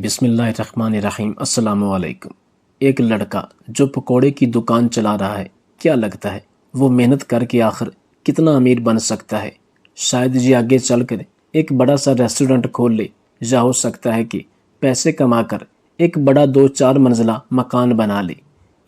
بسم اللہ الرحمن الرحیم۔ السلام علیکم۔ ایک لڑکا جو پکوڑے کی دکان چلا رہا ہے، کیا لگتا ہے وہ محنت کر کے آخر کتنا امیر بن سکتا ہے؟ شاید جی آگے چل کر ایک بڑا سا ریسٹورنٹ کھول لے، یا ہو سکتا ہے کہ پیسے کما کر ایک بڑا 2-4 منزلہ مکان بنا لے۔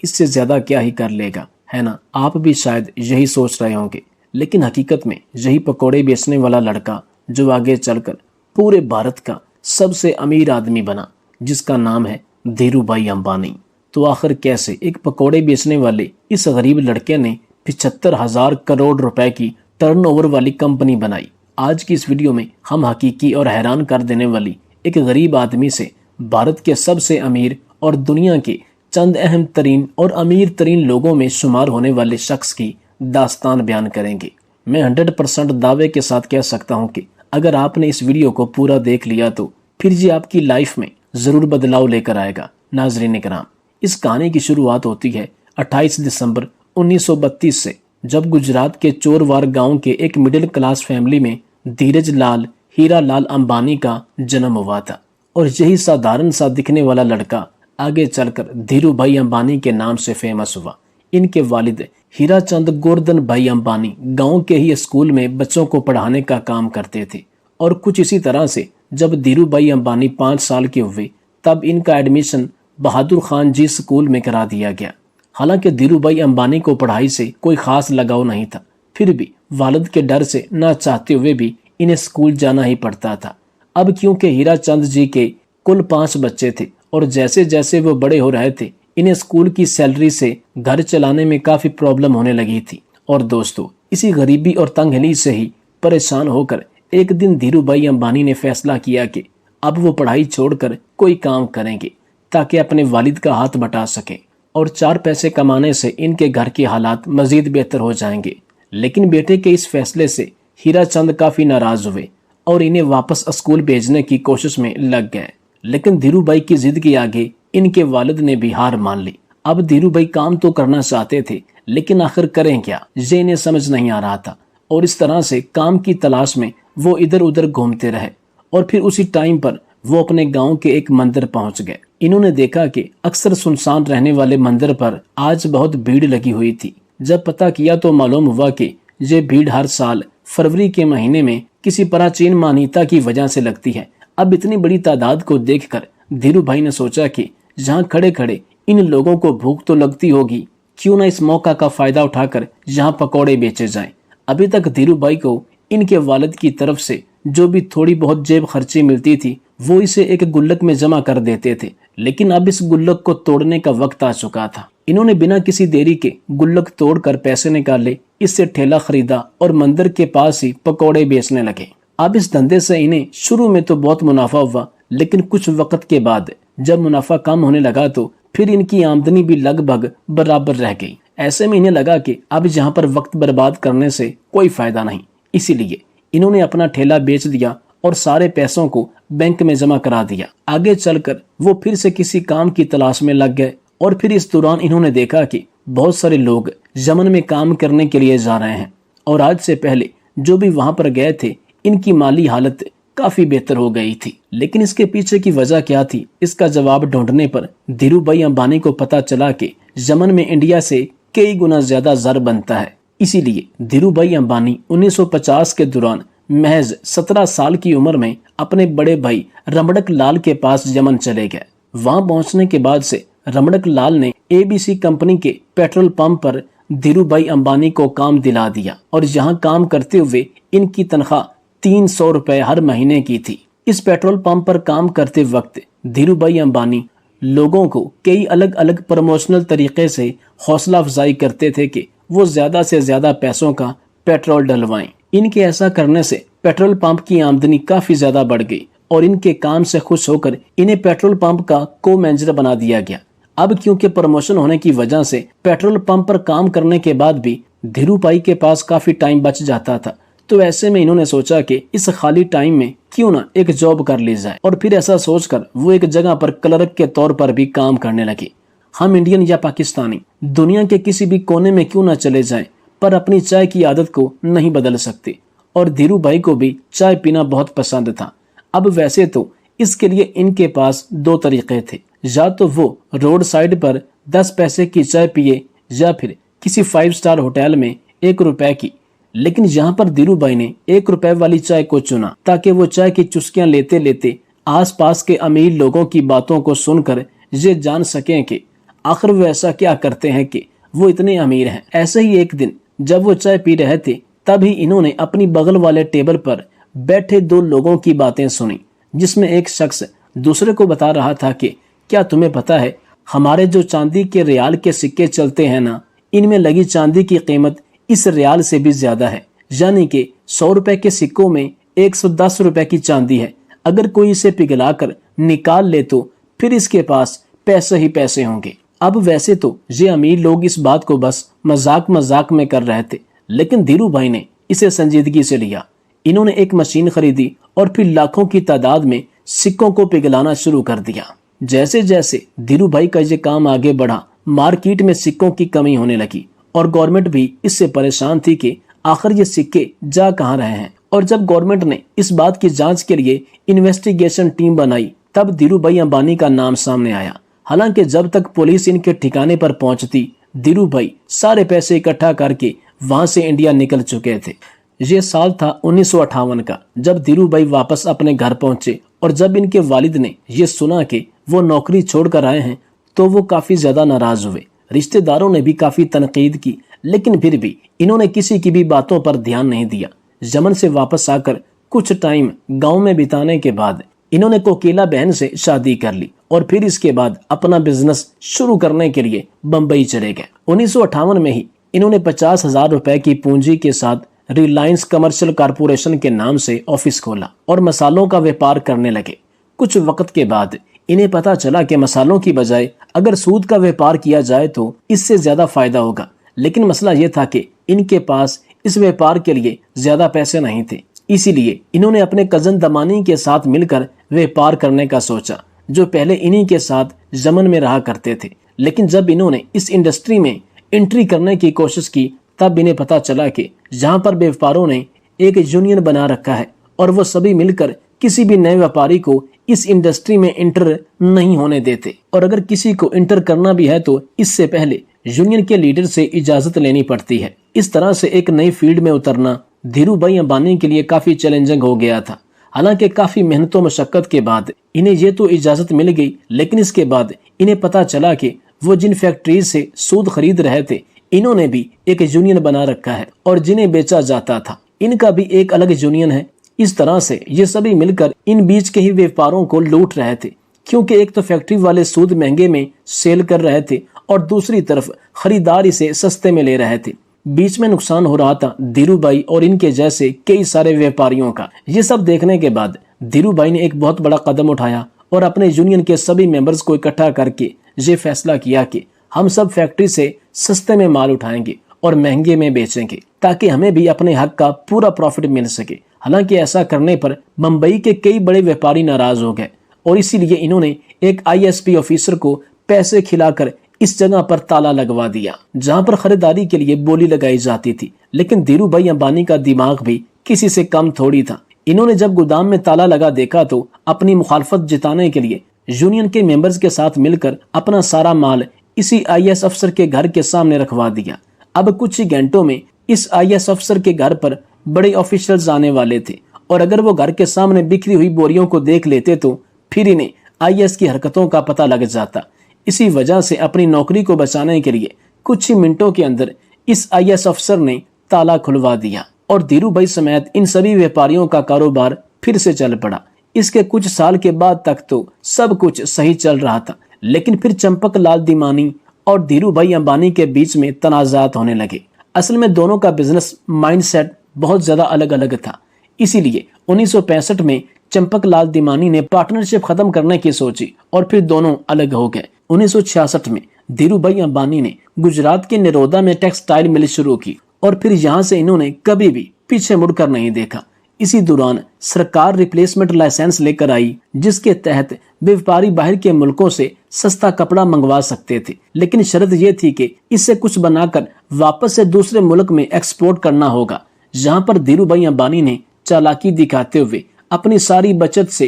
اس سے زیادہ کیا ہی کر لے گا، ہے نا؟ آپ بھی شاید یہی سوچ رہے ہوں گے، لیکن حقیقت میں یہی پکوڑے بیچنے والا لڑکا جو آگے چل کر پورے بھارت کا سب سے امیر آدمی بنا، جس کا نام ہے دھیرو بھائی امبانی۔ تو آخر کیسے ایک پکوڑے بیچنے والے اس غریب لڑکے نے 75,000 کروڑ روپے کی ٹرن اوور والی کمپنی بنائی؟ آج کی اس ویڈیو میں ہم حقیقی اور حیران کر دینے والی ایک غریب آدمی سے بھارت کے سب سے امیر اور دنیا کے چند اہم ترین اور امیر ترین لوگوں میں شمار ہونے والے شخص کی داستان بیان کریں گے۔ میں 100% دعوے کے ساتھ کہہ سکتا ہوں کہ اگر آپ نے اس ویڈیو کو پورا دیکھ لیا تو پھر یہ آپ کی لائف میں ضرور بدلاؤ لے کر آئے گا۔ ناظرین کرام، اس کہانی کی شروعات ہوتی ہے 28 دسمبر 1932 سے، جب گجرات کے چوروار گاؤں کے ایک مڈل کلاس فیملی میں دھیرج لال ہیرا لال امبانی کا جنم ہوا تھا، اور یہی سادھارن سا دکھنے والا لڑکا آگے چل کر دھیرو بھائی امبانی کے نام سے فیمس ہوا۔ ان کے والد ہیرا چند گوردن بھائی امبانی گاؤں کے ہی اسکول میں بچوں کو پڑھانے کا کام کرتے تھے، اور کچھ اسی طرح سے جب دھیرو بھائی امبانی 5 سال کے ہوئے تب ان کا ایڈمیشن بہادر خان جی اسکول میں کرا دیا گیا۔ حالانکہ دھیرو بھائی امبانی کو پڑھائی سے کوئی خاص لگاؤ نہیں تھا، پھر بھی والد کے ڈر سے نہ چاہتے ہوئے بھی انہیں اسکول جانا ہی پڑتا تھا۔ اب کیونکہ ہیرا چند جی کے کل 5 بچے تھے، اور جیسے جیسے وہ بڑے ہو رہے تھے انہیں اسکول کی سیلری سے گھر چلانے میں کافی پرابلم ہونے لگی تھی۔ اور دوستو، اسی غریبی اور تنگہلی سے ہی پریشان ہو کر ایک دن دھیرو بھائی امبانی نے فیصلہ کیا کہ اب وہ پڑھائی چھوڑ کر کوئی کام کریں گے تاکہ اپنے والد کا ہاتھ بٹا سکیں، اور 4 پیسے کمانے سے ان کے گھر کے حالات مزید بہتر ہو جائیں گے۔ لیکن بیٹے کے اس فیصلے سے ہیرا چند کافی ناراض ہوئے اور انہیں واپس اسکول بھیجنے کی کوشش میں لگ گئے۔ لیکن دھیرو بھائی کی ضد کے آگے ان کے والد نے بھی ہار مان لی۔ اب دھیرو بھائی کام تو کرنا چاہتے تھے، لیکن آخر کریں کیا، یہ انہیں سمجھ نہیں آ رہا تھا، اور اس طرح سے کام کی تلاش میں وہ ادھر ادھر گھومتے رہے۔ اور پھر اسی ٹائم پر وہ اپنے گاؤں کے ایک مندر پہنچ گئے۔ انہوں نے دیکھا کہ اکثر سنسان رہنے والے مندر پر آج بہت بھیڑ لگی ہوئی تھی۔ جب پتہ کیا تو معلوم ہوا کہ یہ بھیڑ ہر سال فروری کے مہینے میں کسی پراچین مانیتا کی وجہ سے لگتی ہے۔ اب اتنی بڑی تعداد کو دیکھ کر دھیرو بھائی نے سوچا کہ جہاں کھڑے کھڑے ان لوگوں کو بھوک تو لگتی ہوگی، کیوں نہ اس موقع کا فائدہ اٹھا کر یہاں پکوڑے بیچے جائیں۔ ابھی تک دھیرو بھائی کو ان کے والد کی طرف سے جو بھی تھوڑی بہت جیب خرچی ملتی تھی وہ اسے ایک گلک میں جمع کر دیتے تھے، لیکن اب اس گلک کو توڑنے کا وقت آ چکا تھا۔ انہوں نے بنا کسی دیری کے گلک توڑ کر پیسے نکالے، اس سے ٹھیلا خریدا اور مندر کے پاس ہی پکوڑے بیچنے لگے۔ اب اس دھندے سے انہیں شروع میں تو بہت منافع ہوا، لیکن کچھ وقت کے بعد جب منافع کم ہونے لگا تو پھر ان کی آمدنی بھی لگ بھگ برابر رہ گئی۔ ایسے میں انہیں لگا کہ اب یہاں پر وقت برباد کرنے سے کوئی فائدہ نہیں، اسی لیے انہوں نے اپنا ٹھیلا بیچ دیا اور سارے پیسوں کو بینک میں جمع کرا دیا۔ آگے چل کر وہ پھر سے کسی کام کی تلاش میں لگ گئے، اور پھر اس دوران انہوں نے دیکھا کہ بہت سارے لوگ یمن میں کام کرنے کے لیے جا رہے ہیں، اور آج سے پہلے جو بھی وہاں پر گئے تھے ان کی مالی حالت کافی بہتر ہو گئی تھی۔ لیکن اس کے پیچھے کی وجہ کیا تھی، اس کا جواب ڈھونڈنے پر دھیرو بھائی امبانی کو پتا چلا کہ یمن میں انڈیا سے کئی گنا زیادہ زر بنتا ہے۔ اسی لیے دھیرو بھائی امبانی 1950 کے دوران محض 17 سال کی عمر میں اپنے بڑے بھائی رمڑک لال کے پاس یمن چلے گئے۔ وہاں پہنچنے کے بعد سے رمڑک لال نے ABC کمپنی کے پیٹرول پمپ پر دھیرو بھائی امبانی کو کام دلا دیا، اور یہاں کام کرتے ہوئے ان کی تنخواہ 300 روپے ہر مہینے کی تھی۔ اس پیٹرول پمپ پر کام کرتے وقت دھیرو بھائی امبانی لوگوں کو کئی الگ الگ پروموشنل طریقے سے حوصلہ افزائی کرتے تھے کہ وہ زیادہ سے زیادہ پیسوں کا پیٹرول ڈلوائیں۔ ان کے ایسا کرنے سے پیٹرول پمپ کی آمدنی کافی زیادہ بڑھ گئی، اور ان کے کام سے خوش ہو کر انہیں پیٹرول پمپ کا کو مینیجر بنا دیا گیا۔ اب کیونکہ پروموشن ہونے کی وجہ سے پیٹرول پمپ پر کام کرنے کے بعد بھی دھیرو بھائی کے پاس کافی ٹائم بچ جاتا تھا، تو ایسے میں انہوں نے سوچا کہ اس خالی ٹائم میں کیوں نہ ایک جاب کر لی جائے، اور پھر ایسا سوچ کر وہ ایک جگہ پر کلرک کے طور پر بھی کام کرنے لگے۔ ہم انڈین یا پاکستانی دنیا کے کسی بھی کونے میں کیوں نہ چلے جائیں، پر اپنی چائے کی عادت کو نہیں بدل سکتے، اور دھیرو بھائی کو بھی چائے پینا بہت پسند تھا۔ اب ویسے تو اس کے لیے ان کے پاس دو طریقے تھے، یا تو وہ روڈ سائڈ پر 10 پیسے کی چائے پیے یا پھر کسی 5 سٹار ہوٹل میں 1 روپے کی۔ لیکن یہاں پر دھیرو بھائی نے 1 روپے والی چائے کو چنا تاکہ وہ چائے کی چسکیاں لیتے لیتے آس پاس کے امیر لوگوں کی باتوں کو سن کر یہ جان سکیں کہ آخر وہ ایسا کیا کرتے ہیں کہ وہ اتنے امیر ہیں۔ ایسے ہی ایک دن جب وہ چائے پی رہے تھے تب ہی انہوں نے اپنی بغل والے ٹیبل پر بیٹھے 2 لوگوں کی باتیں سنی، جس میں ایک شخص دوسرے کو بتا رہا تھا کہ کیا تمہیں پتا ہے ہمارے جو چاندی کے ریال کے سکے چلتے ہیں نا، ان میں لگی چاندی کی قیمت اس ریال سے بھی زیادہ ہے، یعنی کہ 100 روپے کے سکوں میں 110 روپے کی چاندی ہے۔ اگر کوئی اسے پگھلا کر نکال لے تو پھر اس کے پاس پیسے ہی پیسے ہوں گے۔ اب ویسے تو یہ امیر لوگ اس بات کو بس مذاق میں کر رہے تھے، لیکن دھیرو بھائی نے اسے سنجیدگی سے لیا۔ انہوں نے ایک مشین خریدی اور پھر لاکھوں کی تعداد میں سکوں کو پگھلانا شروع کر دیا۔ جیسے جیسے دھیرو بھائی کا یہ کام آگے بڑھا، مارکیٹ میں سکوں کی کمی ہونے لگی اور گورنمنٹ بھی اس سے پریشان تھی کہ آخر یہ سکے جا کہاں رہے ہیں۔ اور جب گورنمنٹ نے اس بات کی جانچ کے لیے انویسٹیگیشن ٹیم بنائی تب دھیرو بھائی امبانی کا نام سامنے آیا۔ حالانکہ جب تک پولیس ان کے ٹھکانے پر پہنچتی، دھیرو بھائی سارے پیسے اکٹھا کر کے وہاں سے انڈیا نکل چکے تھے۔ یہ سال تھا 1958 کا، جب دھیرو بھائی واپس اپنے گھر پہنچے اور جب ان کے والد نے یہ سنا کہ وہ نوکری چھوڑ کر آئے ہیں تو وہ کافی زیادہ ناراض ہوئے۔ رشتہ داروں نے بھی کافی تنقید کی، لیکن پھر بھی انہوں نے کسی کی بھی باتوں پر دھیان نہیں دیا۔ یمن سے واپس آ کر کچھ ٹائم گاؤں میں بتانے کے بعد انہوں نے کوکیلا بہن سے شادی کر لی اور پھر اس کے بعد اپنا بزنس شروع کرنے کے لیے بمبئی چلے گئے۔ 1958 میں ہی انہوں نے 50,000 روپے کی پونجی کے ساتھ ریلائنس کمرشل کارپوریشن کے نام سے آفس کھولا اور مسالوں کا ویپار کرنے لگے۔ کچھ وقت کے بعد انہیں پتا چلا کہ مسالوں کی بجائے اگر سود کا ویپار کیا جائے تو اس سے زیادہ فائدہ ہوگا، لیکن مسئلہ یہ تھا کہ ان کے پاس اس ویپار کے لیے زیادہ پیسے نہیں تھے۔ اسی لیے انہوں نے اپنے کزن دمانی کے ساتھ مل کر ویپار کرنے کا سوچا، جو پہلے انہی کے ساتھ یمن میں رہا کرتے تھے۔ لیکن جب انہوں نے اس انڈسٹری میں انٹری کرنے کی کوشش کی تب انہیں پتا چلا کہ جہاں پر ویپاروں نے ایک یونین بنا رکھا ہے اور وہ سبھی مل کر کسی بھی نئے ویپاری کو اس انڈسٹری میں انٹر نہیں ہونے دیتے، اور اگر کسی کو انٹر کرنا بھی ہے تو اس سے پہلے یونین کے لیڈر سے اجازت لینی پڑتی ہے۔ اس طرح سے ایک نئی فیلڈ میں اترنا دھیرو بھائی امبانی کے لیے کافی چیلنجنگ ہو گیا تھا۔ حالانکہ کافی محنت و مشقت کے بعد انہیں یہ تو اجازت مل گئی، لیکن اس کے بعد انہیں پتا چلا کہ وہ جن فیکٹریز سے سود خرید رہے تھے انہوں نے بھی ایک یونین بنا رکھا ہے اور جنہیں بیچا جاتا تھا ان کا بھی ایک الگ یونین ہے۔ اس طرح سے یہ سبھی مل کر ان بیچ کے ہی ویپاروں کو لوٹ رہے تھے، کیونکہ ایک تو فیکٹری والے سود مہنگے میں سیل کر رہے تھے اور دوسری طرف خریدار اسے سستے میں لے رہے تھے۔ بیچ میں نقصان ہو رہا تھا دھیرو بھائی اور ان کے جیسے کئی سارے ویپاریوں کا۔ یہ سب دیکھنے کے بعد دھیرو بھائی نے ایک بہت بڑا قدم اٹھایا اور اپنے یونین کے سبھی ممبرز کو اکٹھا کر کے یہ فیصلہ کیا کہ ہم سب فیکٹری سے سستے میں مال اٹھائیں گے اور مہنگے میں بیچیں گے تاکہ ہمیں بھی اپنے حق کا پورا پروفٹ مل سکے۔ حالانکہ ایسا کرنے پر ممبئی کے کئی بڑے ویپاری ناراض ہو گئے اور اسی لیے انہوں نے ایک ISP آفیسر کو پیسے کھلا کر اس جگہ پر تالا لگوا دیا جہاں پر خریداری کے لیے بولی لگائی جاتی تھی۔ لیکن دھیرو بھائی امبانی کا دماغ بھی کسی سے کم تھوڑی تھا۔ انہوں نے جب گودام میں تالا لگا دیکھا تو اپنی مخالفت جتانے کے لیے یونین کے ممبرز کے ساتھ مل کر اپنا سارا مال اسی IS افسر کے گھر کے سامنے رکھوا دیا۔ اب کچھ ہی گھنٹوں میں اس IS افسر کے گھر پر بڑے آفیشلز آنے والے تھے اور اگر وہ گھر کے سامنے بکھری ہوئی بوریوں کو دیکھ لیتے تو پھر انہیں IS کی حرکتوں کا پتہ لگ جاتا۔ اسی وجہ سے اپنی نوکری کو بچانے کے لیے کچھ ہی منٹوں کے اندر اس IS افسر نے تالا کھلوا دیا اور دھیرو بھائی سمیت ان سبھی ویپاریوں کا کاروبار پھر سے چل پڑا۔ اس کے کچھ سال کے بعد تک تو سب کچھ صحیح چل رہا تھا، لیکن پھر چمپک لال دیمانی اور دھیرو بھائی امبانی کے بیچ میں تنازعات ہونے لگے۔ اصل میں دونوں کا بزنس مائنڈ سیٹ بہت زیادہ الگ الگ تھا، اسی لیے 1965 میں چمپک لال دیمانی نے پارٹنرشپ ختم کرنے کی سوچی اور پھر دونوں الگ ہو گئے۔ 1966 میں دھیرو بھائی امبانی نے گجرات کے نرودا میں ٹیکسٹائل مل شروع کی اور پھر یہاں سے انہوں نے کبھی بھی پیچھے مڑ کر نہیں دیکھا۔ اسی دوران سرکار ریپلیسمنٹ لائسنس لے کر آئی جس کے تحت ویپاری باہر کے ملکوں سے سستا کپڑا منگوا سکتے تھے، لیکن شرط یہ تھی کہ اس سے کچھ بنا کر واپس سے دوسرے ملک میں ایکسپورٹ کرنا ہوگا۔ جہاں پر دھیرو بھائی امبانی نے چالاکی دکھاتے ہوئے اپنی ساری بچت سے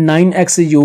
9XU